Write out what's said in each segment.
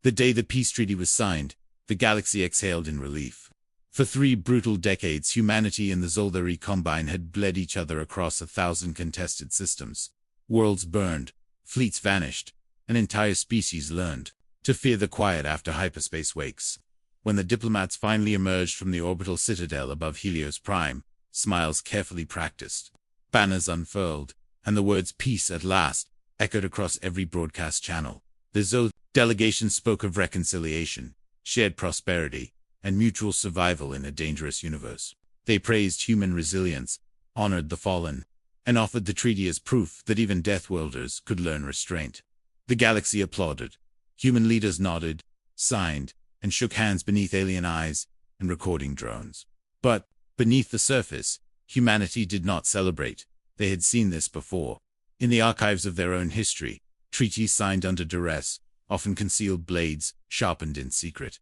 The day the peace treaty was signed, the galaxy exhaled in relief. For 3 brutal decades, humanity and the Zolteri Combine had bled each other across 1,000 contested systems. Worlds burned, fleets vanished, an entire species learned to fear the quiet after hyperspace wakes. When the diplomats finally emerged from the orbital citadel above Helios Prime, smiles carefully practiced, banners unfurled, and the words "peace at last" echoed across every broadcast channel. The Zol delegation spoke of reconciliation, shared prosperity, and mutual survival in a dangerous universe. They praised human resilience, honored the fallen, and offered the treaty as proof that even Deathworlders could learn restraint. The galaxy applauded. Human leaders nodded, signed, and shook hands beneath alien eyes and recording drones. But, beneath the surface, humanity did not celebrate. They had seen this before. In the archives of their own history, treaties signed under duress, often concealed blades, sharpened in secret.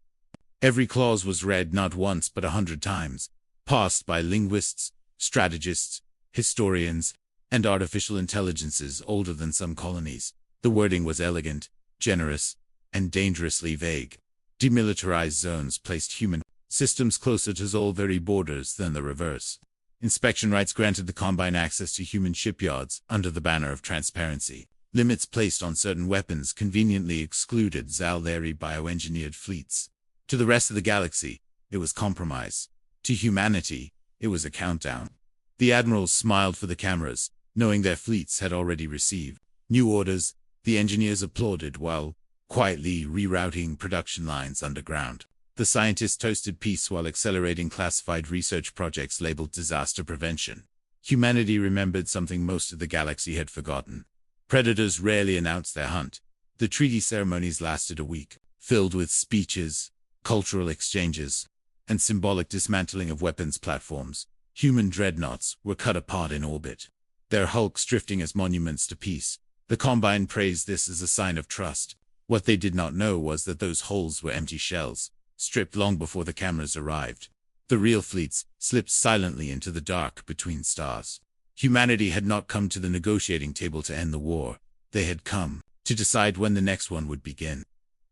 Every clause was read not once but 100 times, parsed by linguists, strategists, historians, and artificial intelligences older than some colonies. The wording was elegant, generous, and dangerously vague. Demilitarized zones placed human systems closer to Zolteri borders than the reverse. Inspection rights granted the Combine access to human shipyards under the banner of transparency. Limits placed on certain weapons conveniently excluded Zolteri bioengineered fleets. To the rest of the galaxy, it was compromise. To humanity, it was a countdown. The admirals smiled for the cameras, knowing their fleets had already received new orders. The engineers applauded while quietly rerouting production lines underground. The scientists toasted peace while accelerating classified research projects labeled disaster prevention. Humanity remembered something most of the galaxy had forgotten. Predators rarely announced their hunt. The treaty ceremonies lasted a week, filled with speeches, cultural exchanges, and symbolic dismantling of weapons platforms. Human dreadnoughts were cut apart in orbit, their hulks drifting as monuments to peace. The Combine praised this as a sign of trust. What they did not know was that those holes were empty shells, stripped long before the cameras arrived. The real fleets slipped silently into the dark between stars. Humanity had not come to the negotiating table to end the war. They had come to decide when the next one would begin.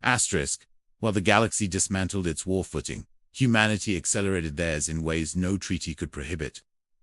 Asterisk, while the galaxy dismantled its war footing, humanity accelerated theirs in ways no treaty could prohibit.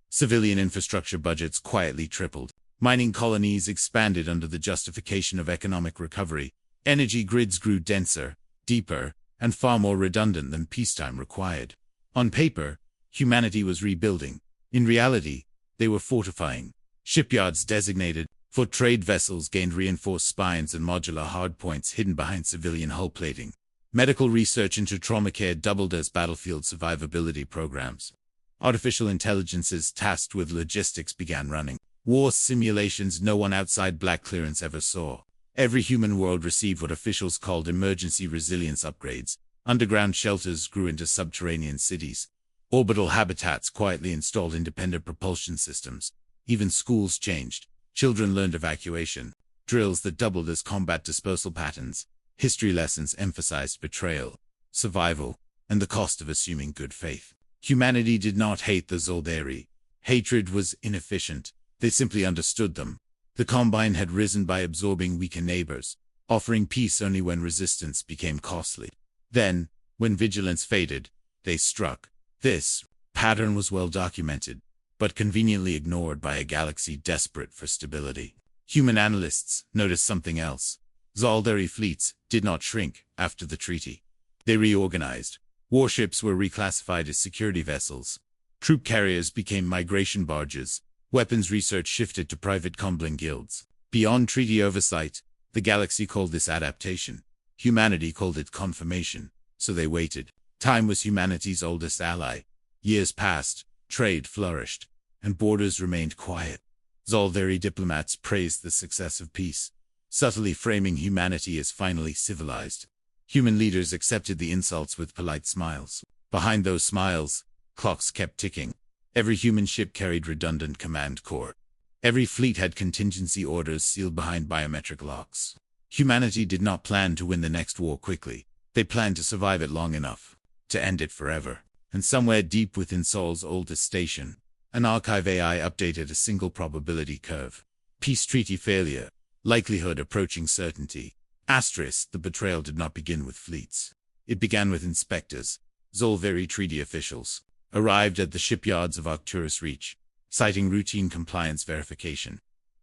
Civilian infrastructure budgets quietly tripled. Mining colonies expanded under the justification of economic recovery. Energy grids grew denser, deeper, and far more redundant than peacetime required. On paper, humanity was rebuilding. In reality, they were fortifying. Shipyards designated for trade vessels gained reinforced spines and modular hardpoints hidden behind civilian hull plating. Medical research into trauma care doubled as battlefield survivability programs. Artificial intelligences tasked with logistics began running war simulations no one outside Black Clearance ever saw. Every human world received what officials called emergency resilience upgrades. Underground shelters grew into subterranean cities. Orbital habitats quietly installed independent propulsion systems. Even schools changed. Children learned evacuation, drills that doubled as combat dispersal patterns. History lessons emphasized betrayal, survival, and the cost of assuming good faith. Humanity did not hate the Zolteri. Hatred was inefficient. They simply understood them. The Combine had risen by absorbing weaker neighbors, offering peace only when resistance became costly. Then, when vigilance faded, they struck. This pattern was well documented, but conveniently ignored by a galaxy desperate for stability. Human analysts noticed something else. Zolteri fleets did not shrink after the treaty. They reorganized. Warships were reclassified as security vessels. Troop carriers became migration barges. Weapons research shifted to private combling guilds. Beyond treaty oversight, the galaxy called this adaptation. Humanity called it confirmation. So they waited. Time was humanity's oldest ally. Years passed, trade flourished, and borders remained quiet. Zolteri diplomats praised the success of peace, subtly framing humanity as finally civilized. Human leaders accepted the insults with polite smiles. Behind those smiles, clocks kept ticking. Every human ship carried redundant command core. Every fleet had contingency orders sealed behind biometric locks. Humanity did not plan to win the next war quickly. They planned to survive it long enough to end it forever. And somewhere deep within Sol's oldest station, an archive AI updated a single probability curve. Peace treaty failure, likelihood approaching certainty. Asterisk, the betrayal did not begin with fleets. It began with inspectors, Zolveri treaty officials, arrived at the shipyards of Arcturus Reach, citing routine compliance verification.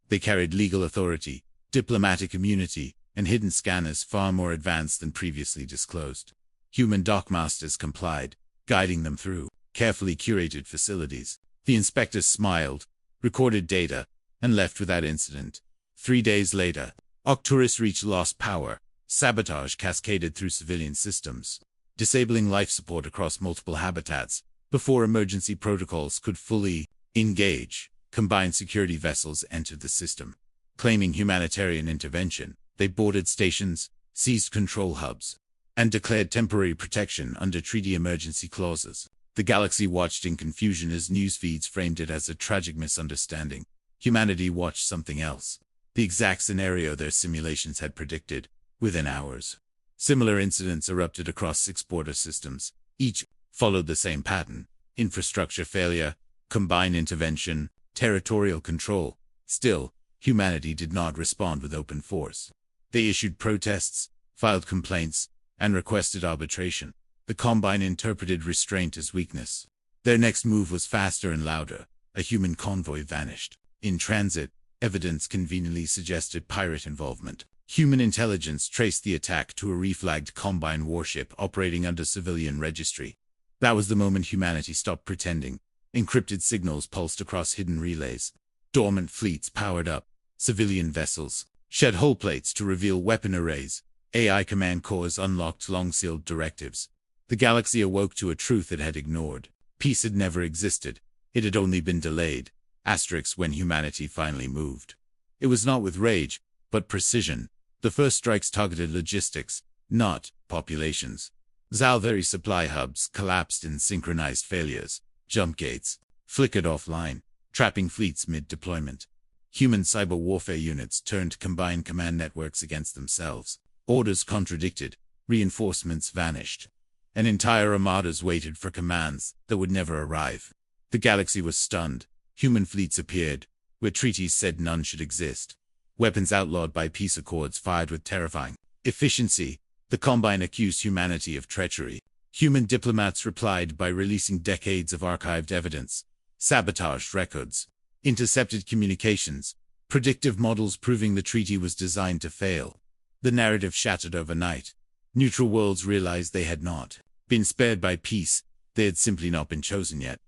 They carried legal authority, diplomatic immunity, and hidden scanners far more advanced than previously disclosed. Human dockmasters complied, guiding them through carefully curated facilities. The inspectors smiled, recorded data, and left without incident. 3 days later, Arcturus Reach lost power. Sabotage cascaded through civilian systems, disabling life support across multiple habitats. Before emergency protocols could fully engage, combined security vessels entered the system. Claiming humanitarian intervention, they boarded stations, seized control hubs, and declared temporary protection under treaty emergency clauses. The galaxy watched in confusion as news feeds framed it as a tragic misunderstanding. Humanity watched something else, the exact scenario their simulations had predicted, within hours. Similar incidents erupted across 6 border systems. Each followed the same pattern: infrastructure failure, combined intervention, territorial control. Still, humanity did not respond with open force. They issued protests, filed complaints, and requested arbitration. The Combine interpreted restraint as weakness. Their next move was faster and louder. A human convoy vanished. In transit, evidence conveniently suggested pirate involvement. Human intelligence traced the attack to a reflagged Combine warship operating under civilian registry. That was the moment humanity stopped pretending. Encrypted signals pulsed across hidden relays. Dormant fleets powered up. Civilian vessels shed hull plates to reveal weapon arrays. AI command cores unlocked long-sealed directives. The galaxy awoke to a truth it had ignored. Peace had never existed. It had only been delayed. Asterisk, when humanity finally moved, it was not with rage, but precision. The first strikes targeted logistics, not populations. Zalveri supply hubs collapsed in synchronized failures. Jump gates flickered offline, trapping fleets mid-deployment. Human cyber warfare units turned combined command networks against themselves. Orders contradicted. Reinforcements vanished. And entire armadas waited for commands that would never arrive. The galaxy was stunned. Human fleets appeared, where treaties said none should exist. Weapons outlawed by peace accords fired with terrifying efficiency. The Combine accused humanity of treachery. Human diplomats replied by releasing decades of archived evidence, sabotaged records, intercepted communications, predictive models proving the treaty was designed to fail. The narrative shattered overnight. Neutral worlds realized they had not been spared by peace. They had simply not been chosen yet.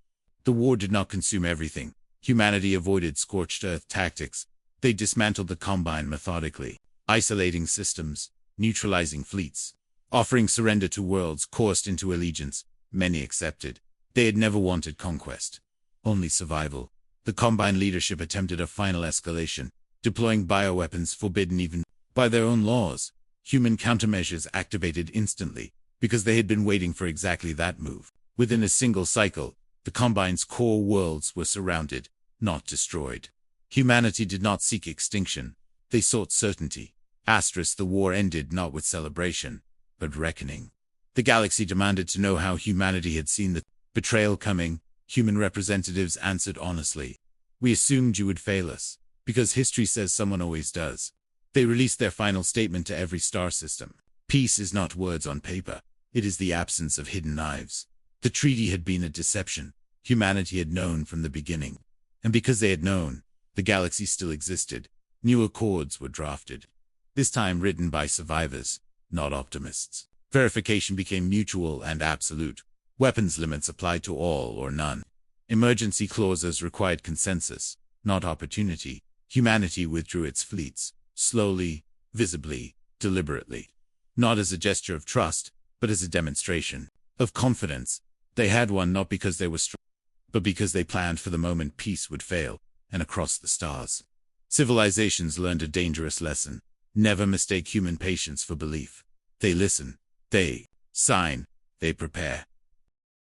The war did not consume everything. Humanity avoided scorched earth tactics. They dismantled the Combine methodically, isolating systems, neutralizing fleets, offering surrender to worlds coerced into allegiance. Many accepted. They had never wanted conquest, only survival. The Combine leadership attempted a final escalation, deploying bioweapons forbidden even by their own laws. Human countermeasures activated instantly, because they had been waiting for exactly that move. Within a single cycle, the Combine's core worlds were surrounded, not destroyed. Humanity did not seek extinction. They sought certainty. Asterisk, the war ended not with celebration, but reckoning. The galaxy demanded to know how humanity had seen the betrayal coming. Human representatives answered honestly. We assumed you would fail us, because history says someone always does. They released their final statement to every star system. Peace is not words on paper. It is the absence of hidden knives. The treaty had been a deception. Humanity had known from the beginning. And because they had known, the galaxy still existed. New accords were drafted. This time written by survivors, not optimists. Verification became mutual and absolute. Weapons limits applied to all or none. Emergency clauses required consensus, not opportunity. Humanity withdrew its fleets, slowly, visibly, deliberately. Not as a gesture of trust, but as a demonstration of confidence. They had won not because they were strong, but because they planned for the moment peace would fail, and across the stars. Civilizations learned a dangerous lesson. Never mistake human patience for belief. They listen, they sign, they prepare.